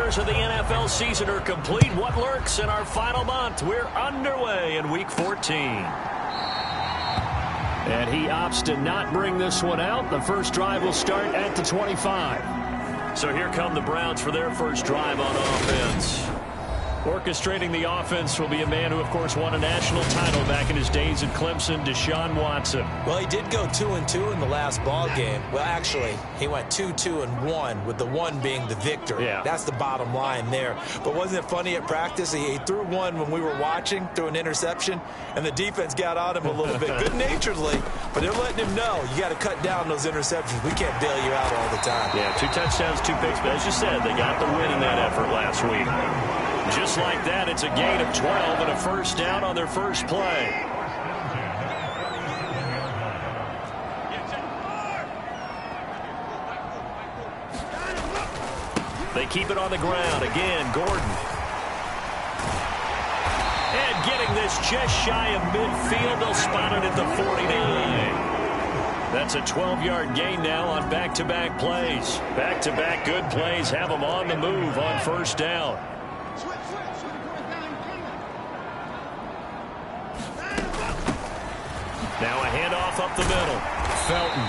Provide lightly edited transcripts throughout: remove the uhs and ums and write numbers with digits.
hours of the NFL season are complete. What lurks in our final month? We're underway in Week 14. And he opts to not bring this one out. The first drive will start at the 25. So here come the Browns for their first drive on offense. Orchestrating the offense will be a man who, of course, won a national title back in his days at Clemson, Deshaun Watson. Well, he did go 2-2 in the last ball game. Well, actually, he went 2-2-1, with the one being the victory. Yeah. That's the bottom line there. But wasn't it funny at practice? He threw one when we were watching, threw an interception, and the defense got on him a little bit, good-naturedly. But they're letting him know, you got to cut down those interceptions. We can't bail you out all the time. Yeah, 2 touchdowns, 2 picks. But as you said, they got the win in that effort last week. Just like that, it's a gain of 12 and a first down on their first play. They keep it on the ground. Again, Gordon. And getting this just shy of midfield. They'll spot it at the 49. That's a 12-yard gain now on back-to-back plays. Back-to-back good plays have them on the move on first down. Now a handoff up the middle. Felton.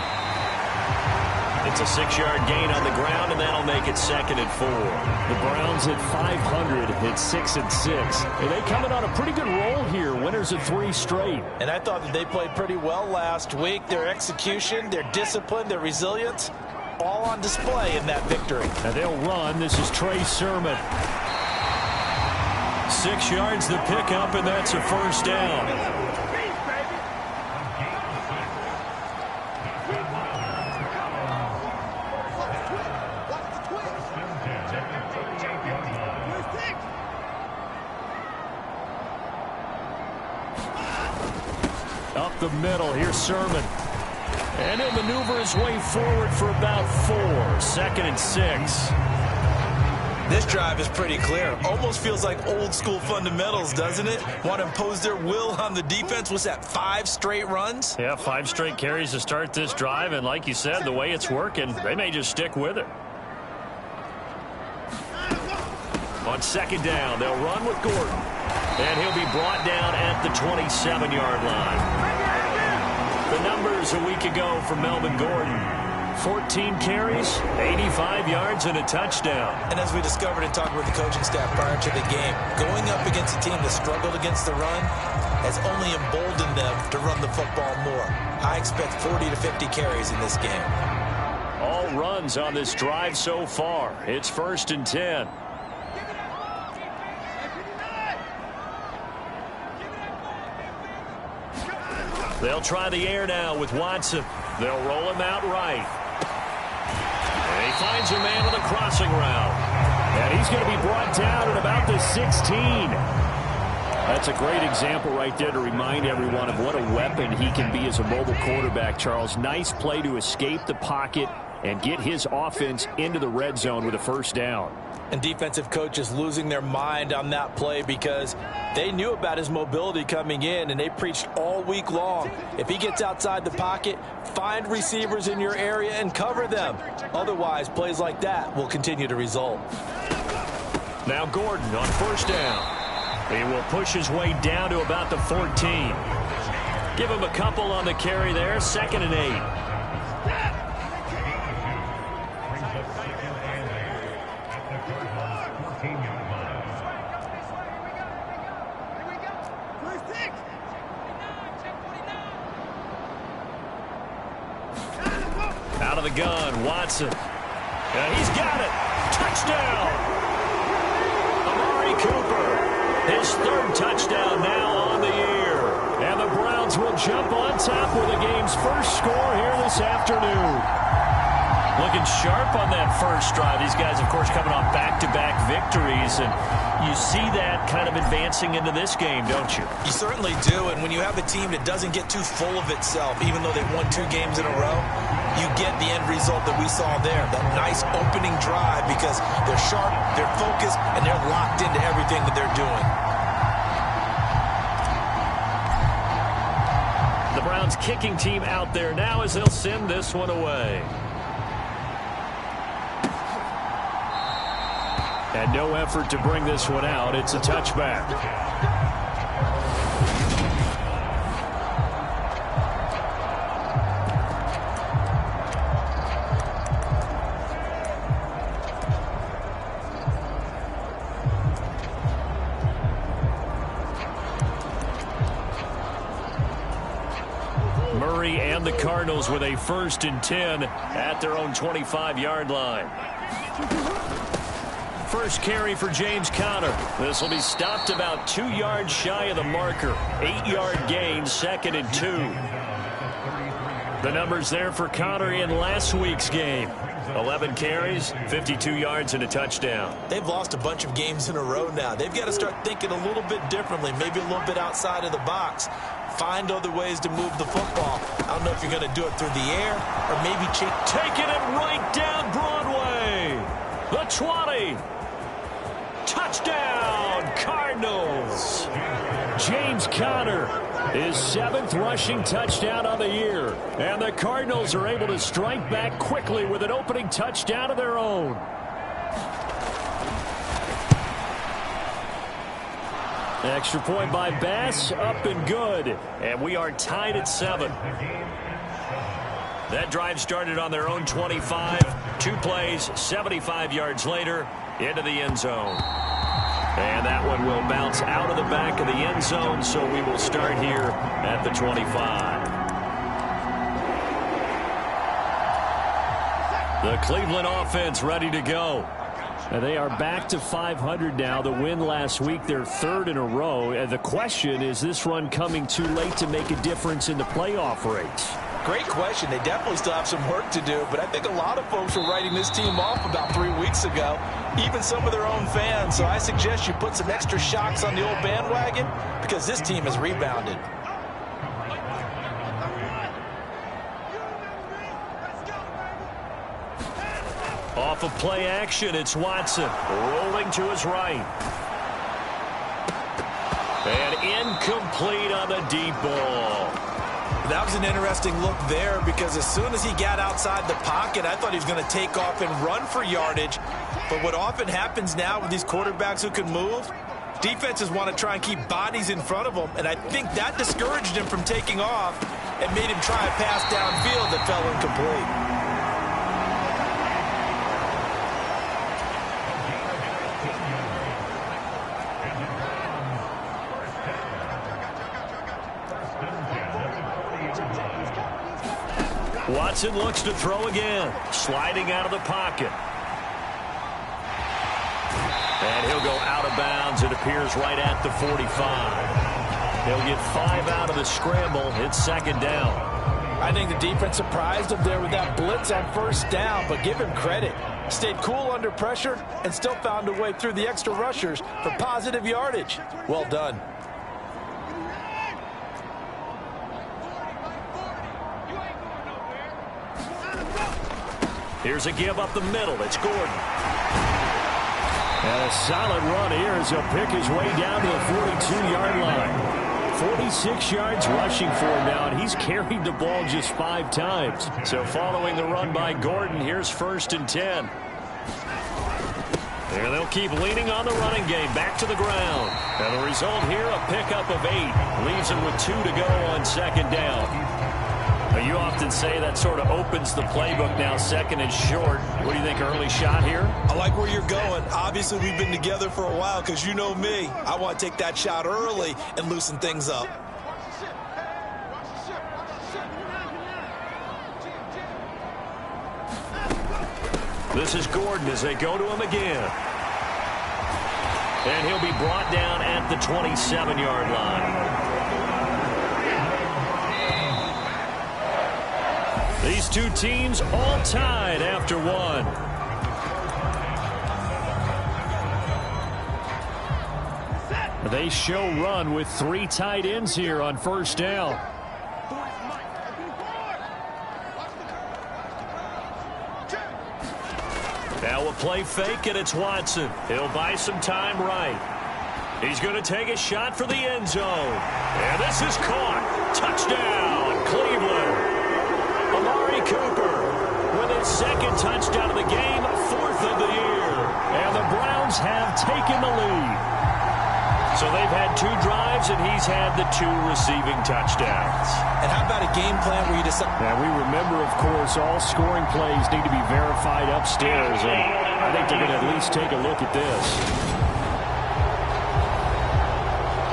It's a 6-yard gain on the ground, and that'll make it 2nd and 4. The Browns at 500 at 6-6. And they coming on a pretty good roll here. Winners of 3 straight. And I thought that they played pretty well last week. Their execution, their discipline, their resilience, all on display in that victory. And they'll run. This is Trey Sermon. 6 yards the pickup, and that's a first down. Up the middle, here's Sermon. And he'll maneuver his way forward for about 4. 2nd and 6. This drive is pretty clear. Almost feels like old school fundamentals, doesn't it? Want to impose their will on the defense. What's that, 5 straight runs? Yeah, 5 straight carries to start this drive. And like you said, the way it's working, they may just stick with it. On 2nd down, they'll run with Gordon. And he'll be brought down at the 27-yard line. The numbers a week ago for Melvin Gordon. 14 carries, 85 yards, and a touchdown. And as we discovered in talking with the coaching staff prior to the game, going up against a team that struggled against the run has only emboldened them to run the football more. I expect 40 to 50 carries in this game. All runs on this drive so far. It's 1st and 10. They'll try the air now with Watson. They'll roll him out right. And he finds a man on the crossing route. And he's going to be brought down at about the 16. That's a great example right there to remind everyone of what a weapon he can be as a mobile quarterback, Charles. Nice play to escape the pocket and get his offense into the red zone with a first down. And defensive coaches losing their mind on that play because they knew about his mobility coming in, and they preached all week long. If he gets outside the pocket, find receivers in your area and cover them. Otherwise, plays like that will continue to result. Now Gordon on first down. He will push his way down to about the 14. Give him a couple on the carry there. 2nd and 8. Out of the gun, Watson. And he's got it. Touchdown. Amari Cooper. His 3rd touchdown now on the year. And the Browns will jump on top with the game's first score here this afternoon. Looking sharp on that first drive. These guys, of course, coming off back-to-back victories. And you see that kind of advancing into this game, don't you? You certainly do. And when you have a team that doesn't get too full of itself, even though they've won 2 games in a row, you get the end result that we saw there. That nice opening drive because they're sharp, they're focused, and they're locked into everything that they're doing. The Browns kicking team out there now as they'll send this one away. And no effort to bring this one out. It's a touchback. Murray and the Cardinals with a 1st and 10 at their own 25-yard line. First carry for James Conner. This will be stopped about 2 yards shy of the marker. 8-yard gain, 2nd and 2. The numbers there for Conner in last week's game. 11 carries, 52 yards, and a touchdown. They've lost a bunch of games in a row now. They've got to start thinking a little bit differently, maybe a little bit outside of the box. Find other ways to move the football. I don't know if you're going to do it through the air or maybe taking it right down Broadway. The 20. Touchdown, Cardinals. James Conner, his 7th rushing touchdown of the year. And the Cardinals are able to strike back quickly with an opening touchdown of their own. Extra point by Bass, up and good. And we are tied at 7. That drive started on their own 25. 2 plays, 75 yards later, into the end zone. And that one will bounce out of the back of the end zone, so we will start here at the 25. The Cleveland offense ready to go. And they are back to 500 now. The win last week, their 3rd in a row. And the question is this run coming too late to make a difference in the playoff race? Great question. They definitely still have some work to do, but I think a lot of folks were writing this team off about 3 weeks ago, even some of their own fans. So I suggest you put some extra shocks on the old bandwagon because this team has rebounded. Off of play action, it's Watson rolling to his right. And incomplete on the deep ball. That was an interesting look there because as soon as he got outside the pocket, I thought he was going to take off and run for yardage. But what often happens now with these quarterbacks who can move, defenses want to try and keep bodies in front of them. And I think that discouraged him from taking off and made him try a pass downfield that fell incomplete. Watson looks to throw again, sliding out of the pocket. And he'll go out of bounds, it appears, right at the 45. He'll get 5 out of the scramble. It's 2nd down. I think the defense surprised him there with that blitz on 1st down, but give him credit. Stayed cool under pressure and still found a way through the extra rushers for positive yardage. Well done. Here's a give up the middle. It's Gordon. And a solid run here as he'll pick his way down to the 42-yard line. 46 yards rushing for him now, and he's carried the ball just 5 times. So following the run by Gordon, here's 1st and 10. And they'll keep leaning on the running game back to the ground. And the result here, a pickup of 8. Leaves them with 2 to go on 2nd down. You often say that sort of opens the playbook now, 2nd and short. What do you think, early shot here? I like where you're going. Obviously, we've been together for a while because you know me. I want to take that shot early and loosen things up. This is Gordon as they go to him again. And he'll be brought down at the 27-yard line. These two teams all tied after 1. They show run with 3 tight ends here on 1st down. Now a play fake, and it's Watson. He'll buy some time right. He's going to take a shot for the end zone. And this is caught. Touchdown, Cleveland. Amari Cooper with his 2nd touchdown of the game, 4th of the year. And the Browns Rams have taken the lead. So they've had 2 drives, and he's had the 2 receiving touchdowns. And how about a game plan where you decide? Now, we remember, of course, all scoring plays need to be verified upstairs, and I think they're going to at least take a look at this.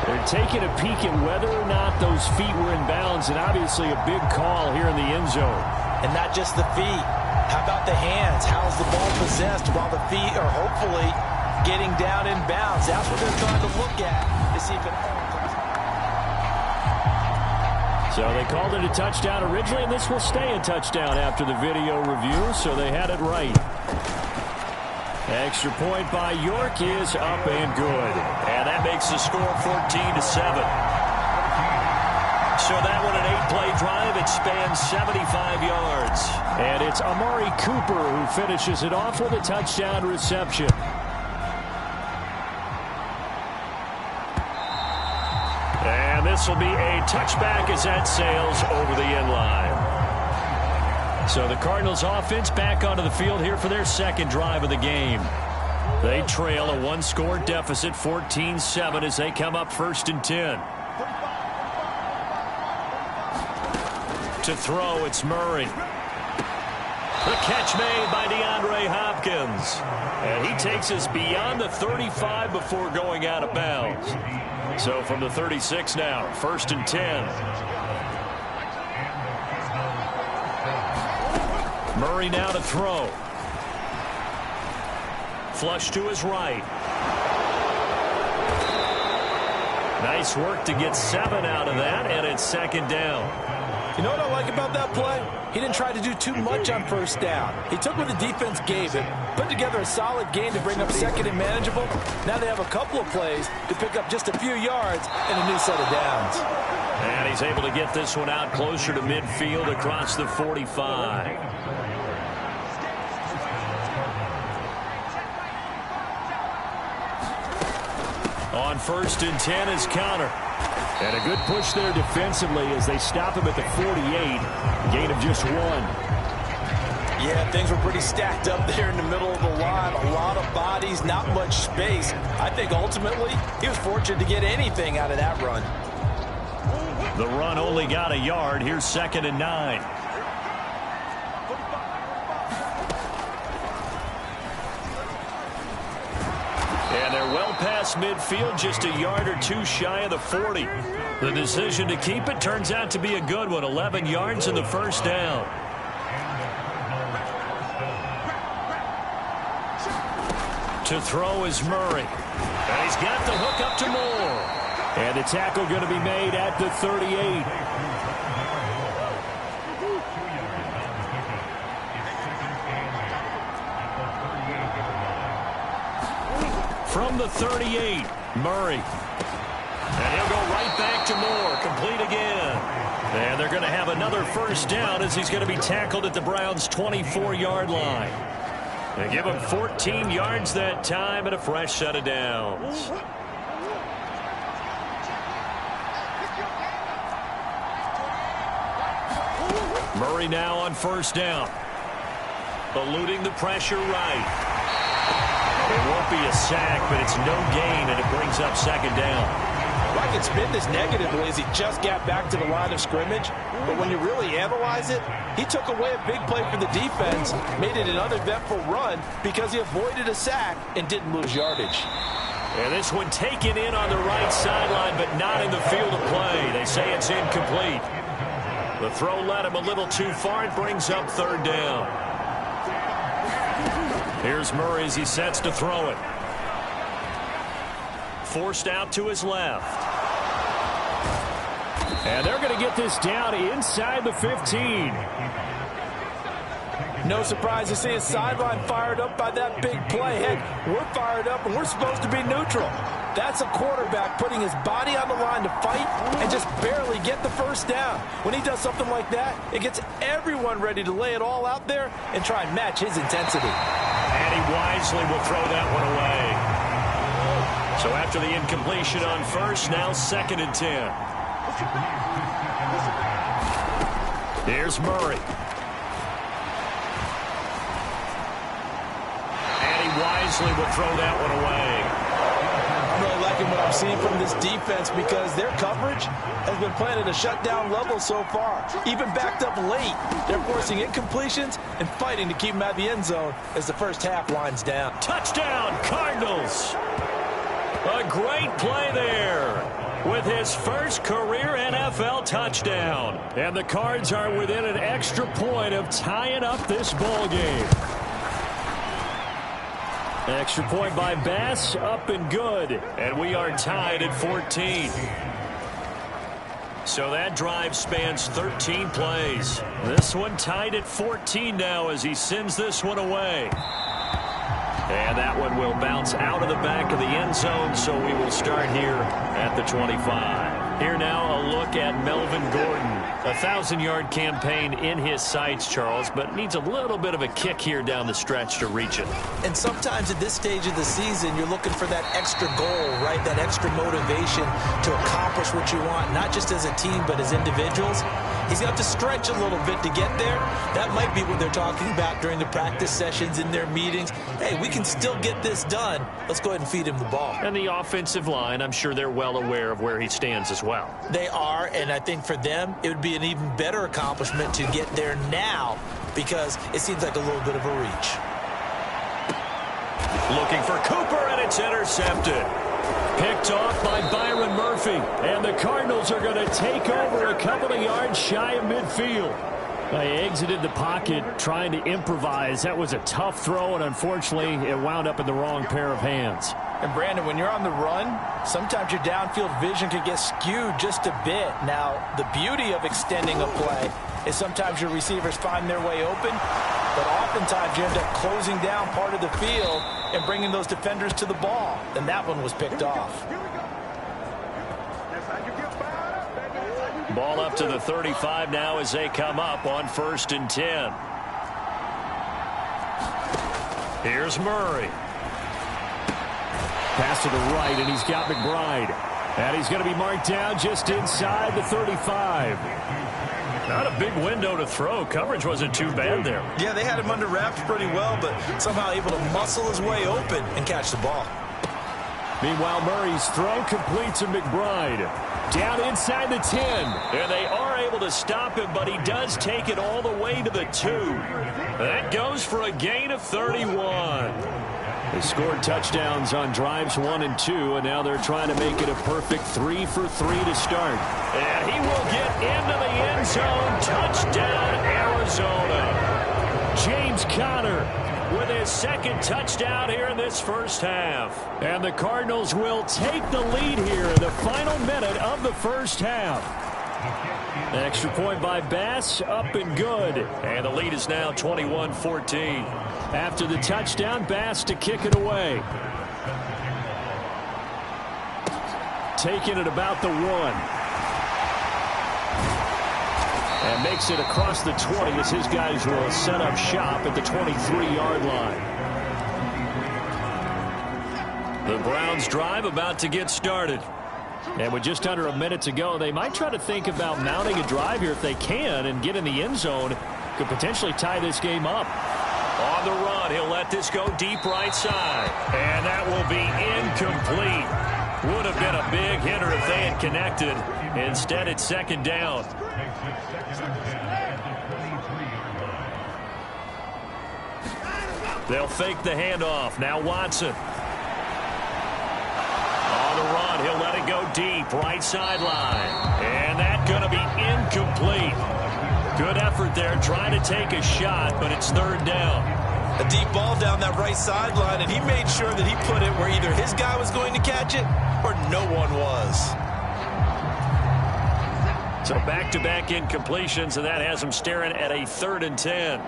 They're taking a peek at whether or not those feet were in bounds, and obviously a big call here in the end zone. And not just the feet. How about the hands? How's the ball possessed while the feet are hopefully getting down in bounds? That's what they're trying to look at to see if it all comes. So they called it a touchdown originally, and this will stay a touchdown after the video review, so they had it right. Extra point by York is up and good. And that makes the score 14-7. So that one, an 8-play drive. It spans 75 yards. And it's Amari Cooper who finishes it off with a touchdown reception. And this will be a touchback as that sails over the end line. So the Cardinals offense back onto the field here for their second drive of the game. They trail a 1-score deficit, 14-7, as they come up 1st and 10. To throw, it's Murray. The catch made by DeAndre Hopkins. And he takes us beyond the 35 before going out of bounds. So from the 36 now, 1st and 10. Murray now to throw. Flush to his right. Nice work to get 7 out of that, and it's 2nd down. You know what I like about that play? He didn't try to do too much on 1st down. He took what the defense gave him, put together a solid game to bring up 2nd and manageable. Now they have a couple of plays to pick up just a few yards and a new set of downs. And he's able to get this one out closer to midfield across the 45. On 1st and 10 is Counter. And a good push there defensively as they stop him at the 48. Gain of just 1. Yeah, things were pretty stacked up there in the middle of the line. A lot of bodies, not much space. I think ultimately he was fortunate to get anything out of that run. The run only got a yard. Here's 2nd and 9. And they're well past midfield, just a yard or 2 shy of the 40. The decision to keep it turns out to be a good one. 11 yards in the 1st down. To throw is Murray. And he's got the hook up to Moore. And the tackle going to be made at the 38. From the 38, Murray. And he'll go right back to Moore. Complete again. And they're going to have another 1st down as he's going to be tackled at the Browns' 24-yard line. They give him 14 yards that time and a fresh set of downs. Murray now on 1st down. Eluding the pressure right. It won't be a sack, but it's no gain, and it brings up 2nd down. Well, I can spin this negatively as he just got back to the line of scrimmage. But when you really analyze it, he took away a big play for the defense, made it an uneventful run because he avoided a sack and didn't lose yardage. And this one taken in on the right sideline, but not in the field of play. They say it's incomplete. The throw led him a little too far. It brings up 3rd down. Here's Murray as he sets to throw it. Forced out to his left. And they're going to get this down inside the 15. No surprise to see his sideline fired up by that big play. Heck, we're fired up and we're supposed to be neutral. That's a quarterback putting his body on the line to fight and just barely get the 1st down. When he does something like that, it gets everyone ready to lay it all out there and try and match his intensity. And he wisely will throw that one away. So after the incompletion on 1st, now 2nd and 10. Here's Murray. And he Wisely will throw that one away. I'm really liking what I'm seeing from this defense because their coverage has been playing at a shutdown level so far. Even backed up late, they're forcing incompletions and fighting to keep them out of the end zone as the first half winds down. Touchdown, Cardinals. A great play there with his first career NFL touchdown. And the Cards are within an extra point of tying up this ball game. Extra point by Bass, up and good. And we are tied at 14. So that drive spans 13 plays. This one tied at 14 now as he sends this one away. And that one will bounce out of the back of the end zone, so we will start here at the 25. Here now a look at Melvin Gordon. A 1,000-yard campaign in his sights, Charles, but needs a little bit of a kick here down the stretch to reach it. And sometimes at this stage of the season, you're looking for that extra goal, right? That extra motivation to accomplish what you want, not just as a team, but as individuals. He's got to stretch a little bit to get there. That might be what they're talking about during the practice sessions in their meetings. Hey, we can still get this done. Let's go ahead and feed him the ball. And the offensive line, I'm sure they're well aware of where he stands as well. They are, and I think for them, it would be an even better accomplishment to get there now because it seems like a little bit of a reach. Looking for Cooper, and it's intercepted. Picked off by Byron Murphy. And the Cardinals are going to take over a couple of yards shy of midfield. They exited the pocket trying to improvise. That was a tough throw, and unfortunately, it wound up in the wrong pair of hands. And, Brandon, when you're on the run, sometimes your downfield vision can get skewed just a bit. Now, the beauty of extending a play is sometimes your receivers find their way open, but oftentimes you end up closing down part of the field and bringing those defenders to the ball. And that one was picked off. Ball up to the 35 now as they come up on 1st and 10. Here's Murray. Pass to the right, and he's got McBride. And he's going to be marked down just inside the 35. Not a big window to throw. Coverage wasn't too bad there. Yeah, they had him under wraps pretty well, but somehow able to muscle his way open and catch the ball. Meanwhile, Murray's throw complete to McBride. Down inside the 10. And they are able to stop him, but he does take it all the way to the 2. That goes for a gain of 31. They scored touchdowns on drives 1 and 2, and now they're trying to make it a perfect 3 for 3 to start. And he will get into the end zone. Touchdown, Arizona. James Conner with his second touchdown here in this first half. And the Cardinals will take the lead here in the final minute of the first half. Extra point by Bass, up and good. And the lead is now 21-14. After the touchdown, Bass to kick it away. Taking it about the 1. And makes it across the 20 as his guys will set up shop at the 23-yard line. The Browns drive about to get started. And with just under a minute to go, they might try to think about mounting a drive here if they can and get in the end zone. Could potentially tie this game up. On the run, he'll let this go deep right side. And that will be incomplete. Would have been a big hitter if they had connected. Instead, it's 2nd down. They'll fake the handoff. Now Watson. On the run, he'll let it go deep. Right sideline. And that's going to be incomplete. Good effort there trying to take a shot, but it's 3rd down. A deep ball down that right sideline, and he made sure that he put it where either his guy was going to catch it or no one was. So back-to-back incompletions, and that has him staring at a 3rd and 10.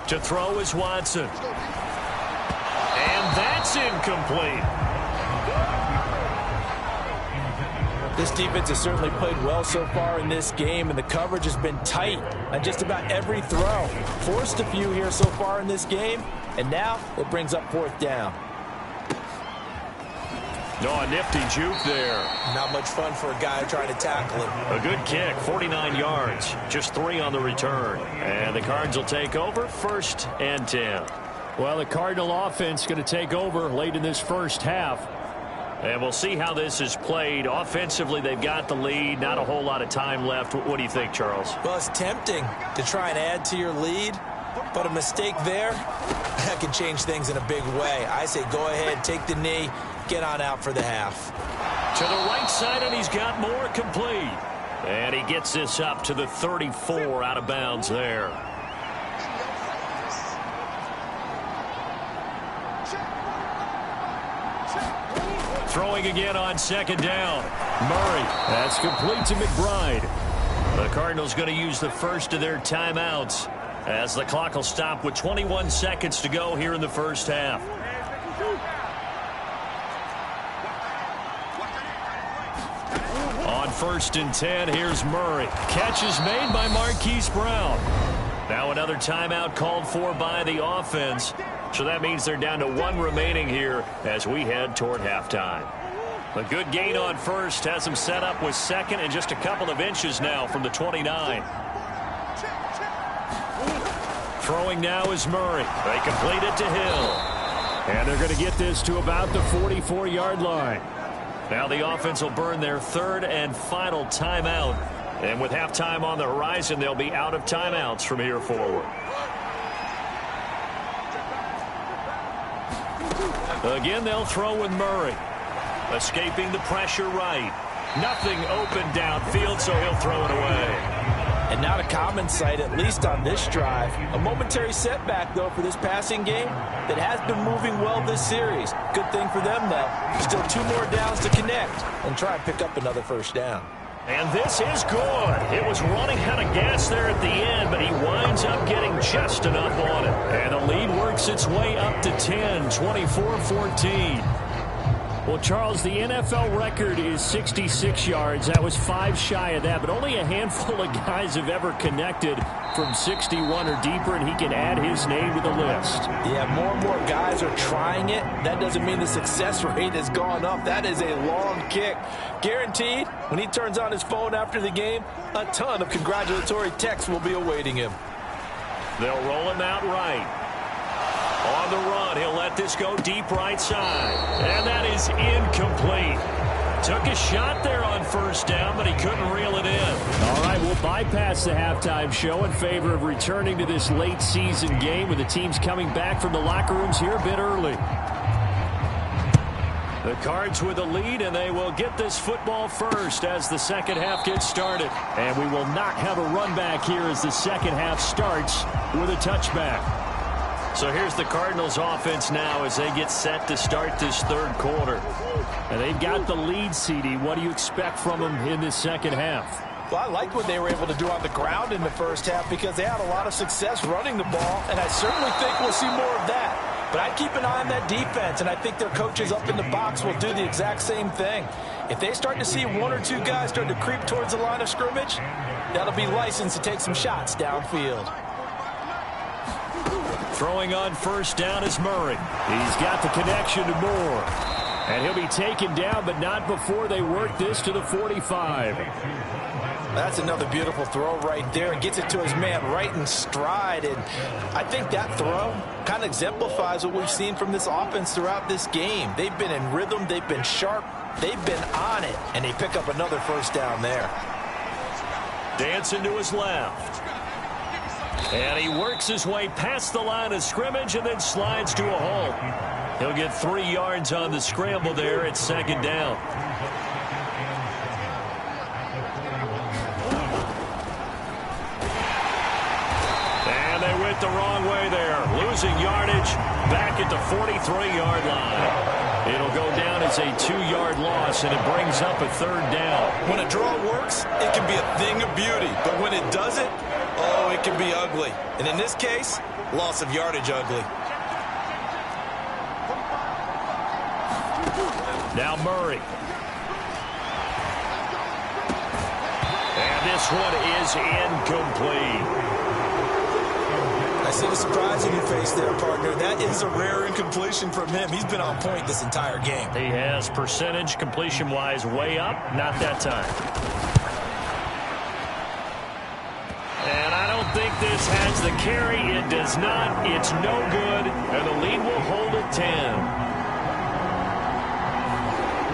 To throw is Watson. And that's incomplete. This defense has certainly played well so far in this game, and the coverage has been tight on just about every throw. Forced a few here so far in this game, and now it brings up 4th down. No, a nifty juke there. Not much fun for a guy trying to tackle him. A good kick, 49 yards. Just 3 on the return. And the Cards will take over, 1st and 10. Well, the Cardinal offense going to take over late in this first half. And we'll see how this is played. Offensively, they've got the lead. Not a whole lot of time left. What do you think, Charles? Well, it's tempting to try and add to your lead, but a mistake there, that can change things in a big way. I say go ahead, take the knee, get on out for the half. To the right side, and he's got more, complete. And he gets this up to the 34, out of bounds there. Throwing again on 2nd down. Murray. That's complete to McBride. The Cardinals going to use the first of their timeouts as the clock will stop with 21 seconds to go here in the first half. On 1st and 10, here's Murray. Catch is made by Marquise Brown. Now another timeout called for by the offense. So that means they're down to 1 remaining here as we head toward halftime. A good gain on 1st has him set up with 2nd and just a couple of inches now from the 29. Throwing now is Murray. They complete it to Hill. And they're going to get this to about the 44-yard line. Now the offense will burn their 3rd and final timeout. And with halftime on the horizon, they'll be out of timeouts from here forward. Again, they'll throw with Murray. Escaping the pressure right. Nothing open downfield, so he'll throw it away. And not a common sight, at least on this drive. A momentary setback, though, for this passing game that has been moving well this series. Good thing for them, though. Still 2 more downs to connect and try and pick up another 1st down. And this is good. It was running out of gas there at the end, but he winds up getting just enough on it. And the lead works its way up to 10, 24-14. Well, Charles, the NFL record is 66 yards. That was 5 shy of that, but only a handful of guys have ever connected from 61 or deeper, and he can add his name to the list. Yeah, more and more guys are trying it. That doesn't mean the success rate has gone up. That is a long kick. Guaranteed, when he turns on his phone after the game, a ton of congratulatory texts will be awaiting him. They'll roll him out right. On the run, he'll let this go deep right side. And that is incomplete. Took a shot there on 1st down, but he couldn't reel it in. All right, we'll bypass the halftime show in favor of returning to this late season game with the teams coming back from the locker rooms here a bit early. The Cards with a lead, and they will get this football first as the second half gets started. And we will not have a run back here as the second half starts with a touchback. So here's the Cardinals offense now as they get set to start this 3rd quarter. And they've got the lead, CD. What do you expect from them in this second half? Well, I liked what they were able to do on the ground in the first half because they had a lot of success running the ball, and I certainly think we'll see more of that. But I'd keep an eye on that defense, and I think their coaches up in the box will do the exact same thing. If they start to see 1 or 2 guys start to creep towards the line of scrimmage, that'll be licensed to take some shots downfield. Throwing on 1st down is Murray. He's got the connection to Moore. And he'll be taken down, but not before they work this to the 45. That's another beautiful throw right there. Gets it to his man right in stride. And I think that throw kind of exemplifies what we've seen from this offense throughout this game. They've been in rhythm. They've been sharp. They've been on it. And they pick up another 1st down there. Dancing to his left. And he works his way past the line of scrimmage and then slides to a halt. He'll get 3 yards on the scramble there at 2nd down. And they went the wrong way there. Losing yardage back at the 43-yard line. It'll go down as a 2-yard loss, and it brings up a 3rd down. When a draw works, it can be a thing of beauty. But when it doesn't, oh, it can be ugly. And in this case, loss of yardage ugly. Now Murray. And this one is incomplete. I see the surprise in your face there, partner. That is a rare incompletion from him. He's been on point this entire game. He has percentage completion-wise way up. Not that time. And I don't think this has the carry. It does not. It's no good. And the lead will hold at 10.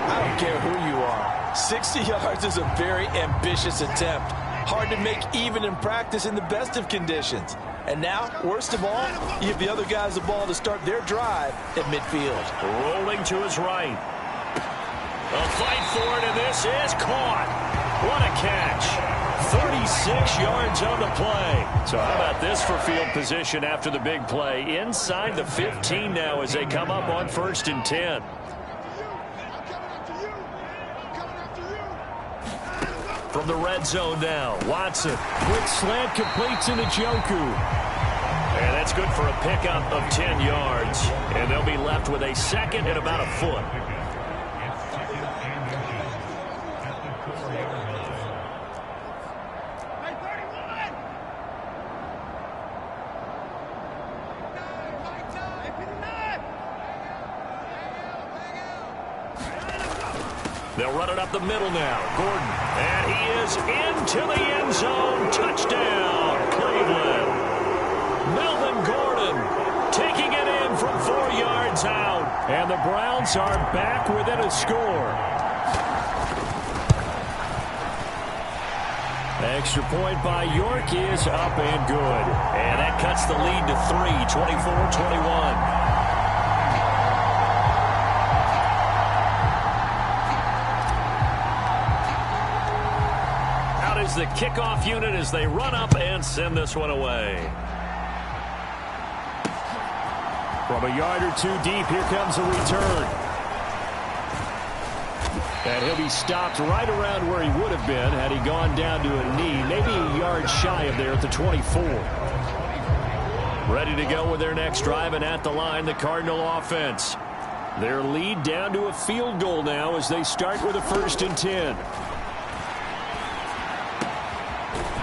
I don't care who you are. 60 yards is a very ambitious attempt. Hard to make even in practice in the best of conditions. And now, worst of all, you give the other guys the ball to start their drive at midfield. Rolling to his right. A fight for it, and this is caught. What a catch. 36 yards on the play. So how about this for field position after the big play? Inside the 15 now as they come up on 1st and 10. From the red zone now, Watson. Quick slant completes into Njoku. And that's good for a pickup of 10 yards. And they'll be left with a second and about a foot. They'll run it up the middle now. Gordon. And he is into the end zone. Touchdown, Cleveland. Melvin Gordon taking it in from 4 yards out. And the Browns are back within a score. Extra point by York is up and good. And that cuts the lead to 3, 24-21. Is the kickoff unit as they run up and send this one away. From a yard or two deep, here comes a return. And he'll be stopped right around where he would have been had he gone down to a knee, maybe a yard shy of there at the 24. Ready to go with their next drive, and at the line, the Cardinal offense. Their lead down to a field goal now as they start with a 1st and 10.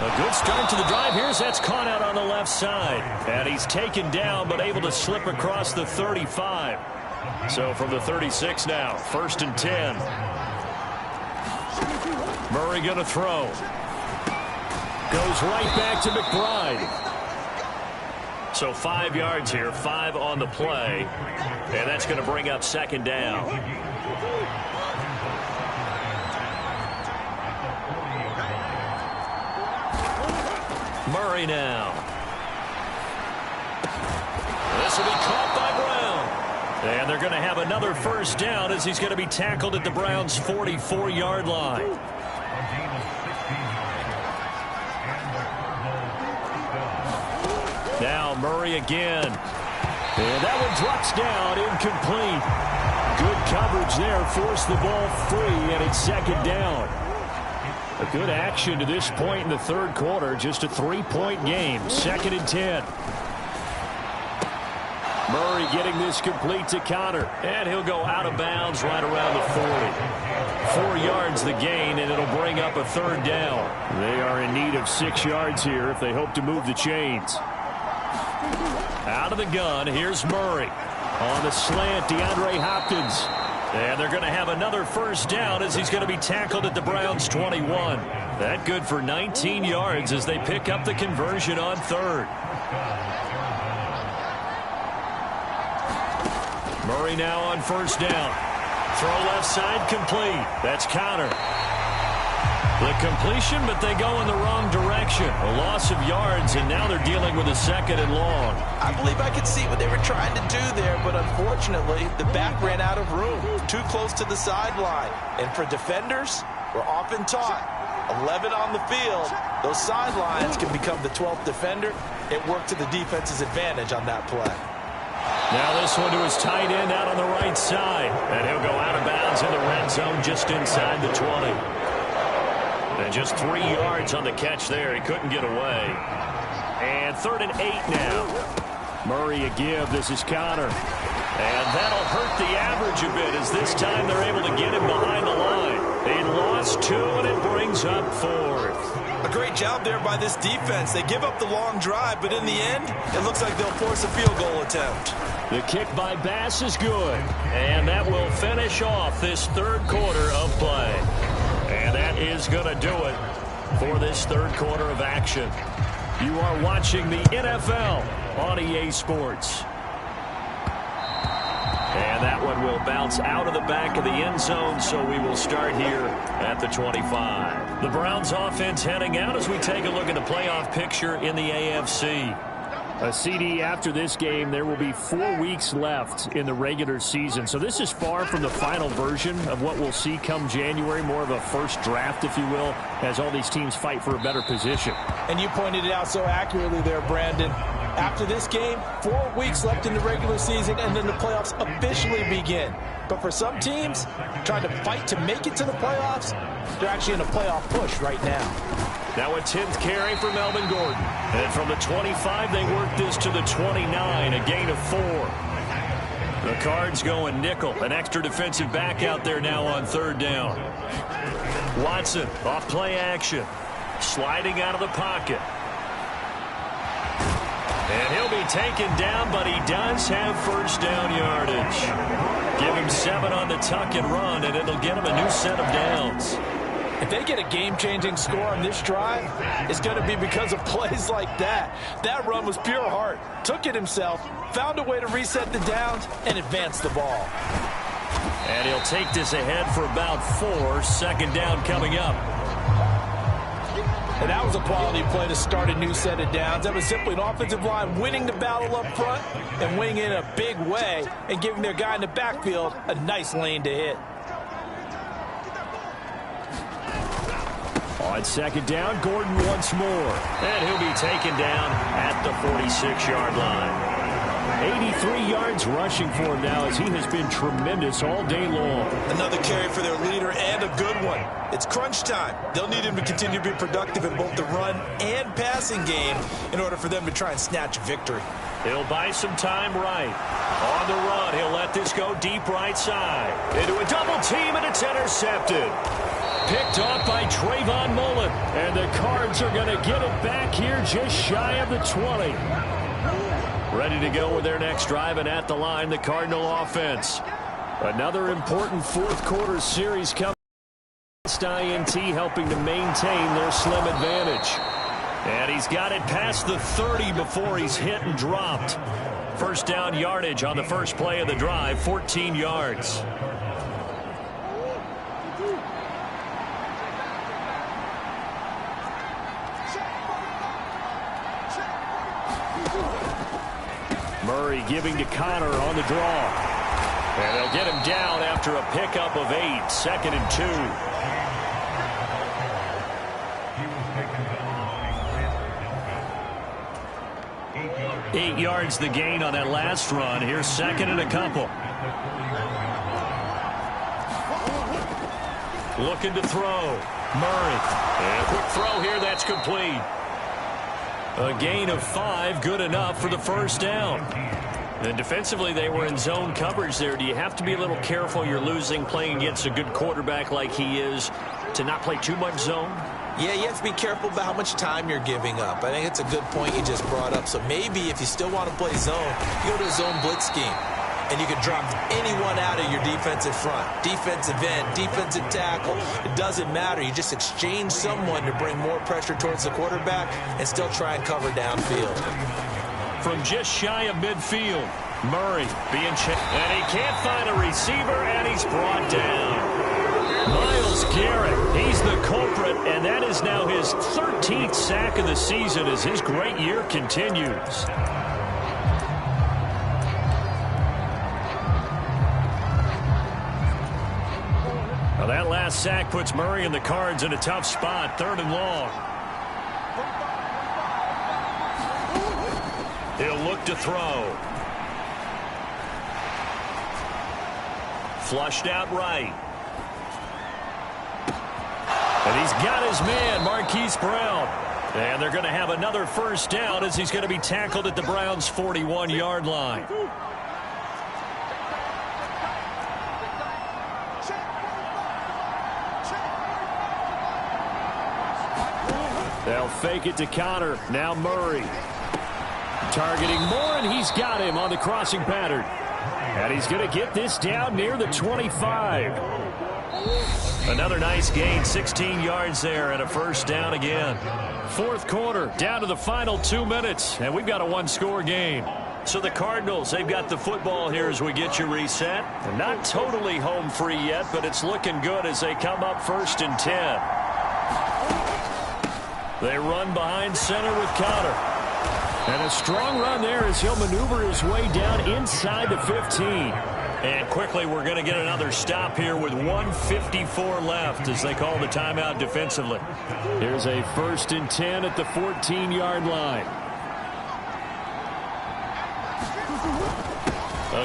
A good start to the drive. That's caught out on the left side. And he's taken down but able to slip across the 35. So from the 36 now, 1st and 10. Murray going to throw. Goes right back to McBride. So 5 yards here, 5 on the play. And that's going to bring up 2nd down. Murray now. This will be caught by Brown. And they're going to have another 1st down as he's going to be tackled at the Browns' 44-yard line. Now Murray again. And that one drops down, incomplete. Good coverage there, forced the ball free, and it's 2nd down. A good action to this point in the 3rd quarter. Just a 3-point game. 2nd and 10. Murray getting this complete to Connor. And he'll go out of bounds right around the 40. 4 yards the gain, and it'll bring up a 3rd down. They are in need of 6 yards here if they hope to move the chains. Out of the gun, here's Murray. On the slant, DeAndre Hopkins. And they're going to have another 1st down as he's going to be tackled at the Browns' 21. That good for 19 yards as they pick up the conversion on 3rd. Murray now on 1st down. Throw left side complete. That's Connor. The completion, but they go in the wrong direction. A loss of yards, and now they're dealing with a 2nd and long. I believe I could see what they were trying to do there, but unfortunately, the back ran out of room. Too close to the sideline. And for defenders, we're often taught, 11 on the field, those sidelines can become the 12th defender. It worked to the defense's advantage on that play. Now this one to his tight end out on the right side. And he'll go out of bounds in the red zone just inside the 20. And just 3 yards on the catch there. He couldn't get away. And 3rd and 8 now. Murray a give. This is Connor. And that'll hurt the average a bit as this time they're able to get him behind the line. He lost 2, and it brings up 4th. A great job there by this defense. They give up the long drive, but in the end, it looks like they'll force a field goal attempt. The kick by Bass is good. And that will finish off this third quarter of play. And that is going to do it for this third quarter of action. You are watching the NFL on EA Sports. And that one will bounce out of the back of the end zone, so we will start here at the 25. The Browns offense heading out as we take a look at the playoff picture in the AFC. A CD after this game, there will be 4 weeks left in the regular season. So this is far from the final version of what we'll see come January, more of a first draft, if you will, as all these teams fight for a better position. And you pointed it out so accurately there, Brandon. After this game, 4 weeks left in the regular season, and then the playoffs officially begin. But for some teams, trying to fight to make it to the playoffs, they're actually in a playoff push right now. Now a 10th carry for Melvin Gordon. And from the 25, they work this to the 29, a gain of 4. The Cards going nickel, an extra defensive back out there now on third down. Watson off play action, sliding out of the pocket. And he'll be taken down, but he does have first down yardage. Give him 7 on the tuck and run, and it'll get him a new set of downs. If they get a game-changing score on this drive, it's going to be because of plays like that. That run was pure heart. Took it himself, found a way to reset the downs, and advance the ball. And he'll take this ahead for about 4. Second down coming up. And that was a quality play to start a new set of downs. That was simply an offensive line winning the battle up front and winning it in a big way and giving their guy in the backfield a nice lane to hit. On second down, Gordon once more. And he'll be taken down at the 46-yard line. 83 yards rushing for him now as he has been tremendous all day long. Another carry for their leader and a good one. It's crunch time. They'll need him to continue to be productive in both the run and passing game in order for them to try and snatch a victory. He'll buy some time right. On the run, he'll let this go deep right side. Into a double team, and it's intercepted. Picked off by Trayvon Mullen. And the Cards are going to get it back here just shy of the 20. Ready to go with their next drive, and at the line, the Cardinal offense. Another important fourth quarter series coming. INT helping to maintain their slim advantage. And he's got it past the 30 before he's hit and dropped. First down yardage on the first play of the drive, 14 yards. Murray giving to Connor on the draw. And they'll get him down after a pickup of 8, 2nd and 2. 8 yards the gain on that last run. Here's 2nd and a couple. Looking to throw. Murray. And a quick throw here. That's complete. A gain of 5, good enough for the first down. And defensively, they were in zone coverage there. Do you have to be a little careful? You're losing playing against a good quarterback like he is to not play too much zone? Yeah, you have to be careful about how much time you're giving up. I think it's a good point you just brought up. So maybe if you still want to play zone, you go to a zone blitz scheme. And you can drop anyone out of your defensive front. Defensive end, defensive tackle. It doesn't matter. You just exchange someone to bring more pressure towards the quarterback and still try and cover downfield. From just shy of midfield, Murray being checked. And he can't find a receiver, and he's brought down. Myles Garrett, he's the culprit, and that is now his 13th sack of the season as his great year continues. Now that last sack puts Murray and the Cards in a tough spot, 3rd and long. He'll look to throw. Flushed out right. And he's got his man, Marquise Brown. And they're going to have another first down as he's going to be tackled at the Browns' 41-yard line. They'll fake it to Connor. Now Murray. Targeting Moore, and he's got him on the crossing pattern. And he's going to get this down near the 25. Another nice gain, 16 yards there, and a first down again. Fourth quarter, down to the final 2 minutes, and we've got a one-score game. So the Cardinals, they've got the football here as we get you reset. They're not totally home free yet, but it's looking good as they come up 1st and 10. They run behind center with Connor. And a strong run there as he'll maneuver his way down inside the 15. And quickly we're going to get another stop here with 1:54 left as they call the timeout defensively. Here's a 1st and 10 at the 14-yard line.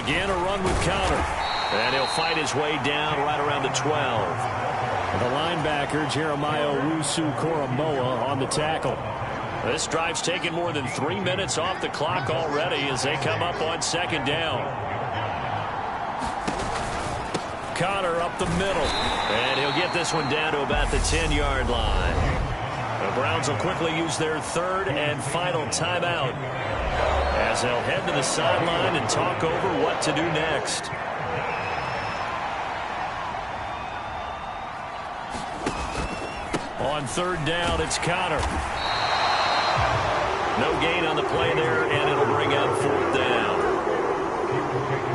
Again, a run with Connor. And he'll fight his way down right around the 12. The linebacker, Jeremiah Owusu-Koramoah, on the tackle. This drive's taken more than 3 minutes off the clock already as they come up on 2nd down. Connor up the middle. And he'll get this one down to about the 10-yard line. The Browns will quickly use their 3rd and final timeout as they'll head to the sideline and talk over what to do next. On 3rd down, it's Connor. No gain on the play there, and it'll bring up 4th down.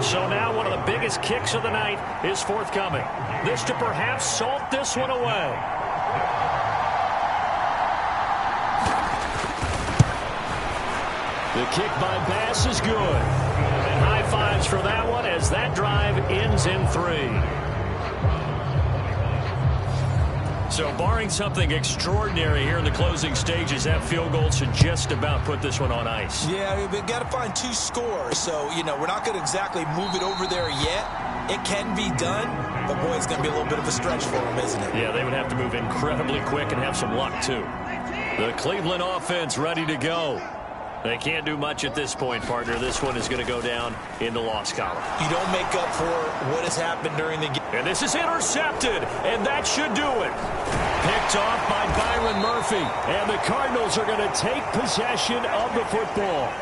So now one of the biggest kicks of the night is forthcoming. This to perhaps salt this one away. The kick by Bass is good. And high fives for that one as that drive ends in 3. So barring something extraordinary here in the closing stages, that field goal should just about put this one on ice. Yeah, we've got to find 2 scores. So, you know, we're not going to exactly move it over there yet. It can be done, but, boy, it's going to be a little bit of a stretch for them, isn't it? Yeah, they would have to move incredibly quick and have some luck, too. The Cleveland offense ready to go. They can't do much at this point, partner. This one is going to go down in the loss column. You don't make up for what has happened during the game. And this is intercepted, and that should do it. Picked off by Byron Murphy. And the Cardinals are going to take possession of the football.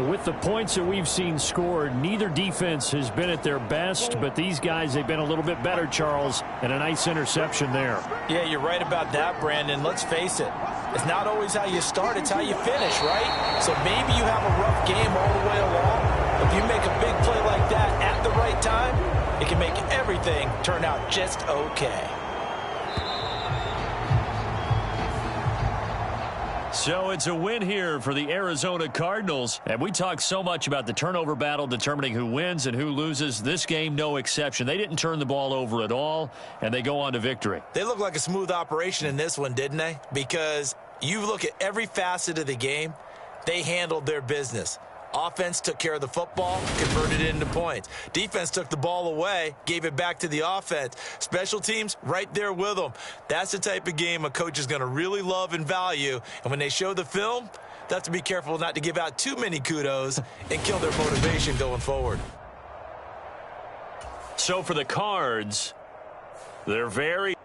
With the points that we've seen scored, neither defense has been at their best, but these guys, they've been a little bit better, Charles, and a nice interception there. Yeah, you're right about that, Brandon. Let's face it. It's not always how you start, it's how you finish, right? So maybe you have a rough game all the way along. If you make a big play like that at the right time, it can make everything turn out just okay. So it's a win here for the Arizona Cardinals. And we talked so much about the turnover battle determining who wins and who loses. This game, no exception. They didn't turn the ball over at all, and they go on to victory. They look like a smooth operation in this one, didn't they? Because you look at every facet of the game, they handled their business. Offense took care of the football, converted it into points. Defense took the ball away, gave it back to the offense. Special teams, right there with them. That's the type of game a coach is going to really love and value. And when they show the film, they have to be careful not to give out too many kudos and kill their motivation going forward. So for the Cards, they're very